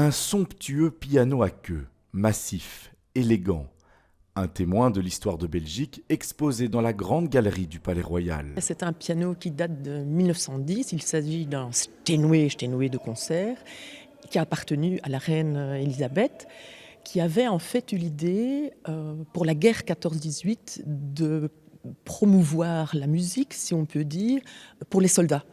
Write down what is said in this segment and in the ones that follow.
Un somptueux piano à queue, massif, élégant. Un témoin de l'histoire de Belgique exposé dans la grande galerie du Palais Royal. C'est un piano qui date de 1910. Il s'agit d'un Steinway de concert qui a appartenu à la reine Elisabeth, qui avait en fait eu l'idée pour la guerre 14-18 de promouvoir la musique, si on peut dire, pour les soldats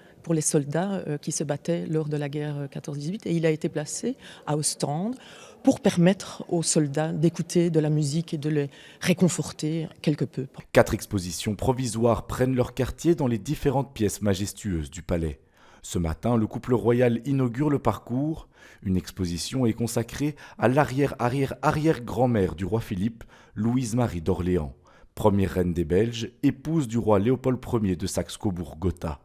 qui se battaient lors de la guerre 14-18. Et il a été placé à Ostende pour permettre aux soldats d'écouter de la musique et de les réconforter quelque peu. 4 expositions provisoires prennent leur quartier dans les différentes pièces majestueuses du palais. Ce matin, le couple royal inaugure le parcours. Une exposition est consacrée à l'arrière-arrière-arrière-grand-mère du roi Philippe, Louise-Marie d'Orléans, première reine des Belges, épouse du roi Léopold Ier de Saxe-Cobourg-Gotha.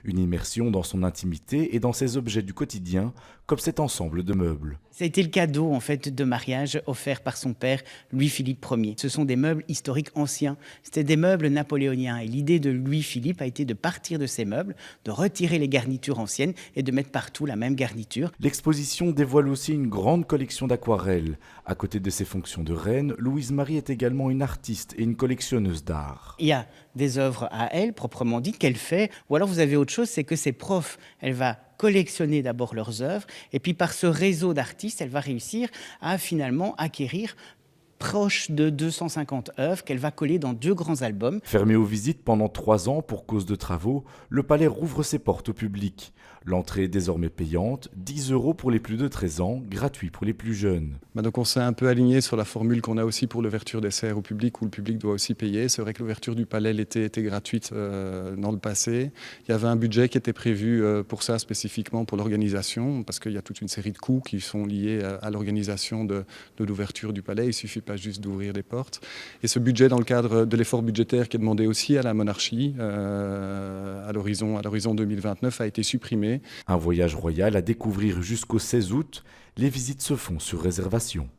Une immersion dans son intimité et dans ses objets du quotidien, comme cet ensemble de meubles. Ça a été le cadeau en fait de mariage offert par son père Louis-Philippe Ier. Ce sont des meubles historiques anciens. C'était des meubles napoléoniens. Et l'idée de Louis-Philippe a été de partir de ces meubles, de retirer les garnitures anciennes et de mettre partout la même garniture. L'exposition dévoile aussi une grande collection d'aquarelles. À côté de ses fonctions de reine, Louise-Marie est également une artiste et une collectionneuse d'art. Il y a des œuvres à elle, proprement dites, qu'elle fait. Ou alors vous avez autre chose, c'est que ses profs, elle va collectionner d'abord leurs œuvres, et puis par ce réseau d'artistes, elle va réussir à finalement acquérir proche de 250 œuvres qu'elle va coller dans 2 grands albums. Fermé aux visites pendant 3 ans pour cause de travaux, le palais rouvre ses portes au public. L'entrée est désormais payante, 10 € pour les plus de 13 ans, gratuit pour les plus jeunes. Donc on s'est un peu aligné sur la formule qu'on a aussi pour l'ouverture des serres au public, où le public doit aussi payer. C'est vrai que l'ouverture du palais l'été était gratuite dans le passé. Il y avait un budget qui était prévu pour ça spécifiquement pour l'organisation, parce qu'il y a toute une série de coûts qui sont liés à l'organisation de l'ouverture du palais. Il ne suffit pas juste d'ouvrir des portes. Et ce budget, dans le cadre de l'effort budgétaire qui est demandé aussi à la monarchie, à l'horizon 2029, a été supprimé. Un voyage royal à découvrir jusqu'au 16 août. Les visites se font sur réservation.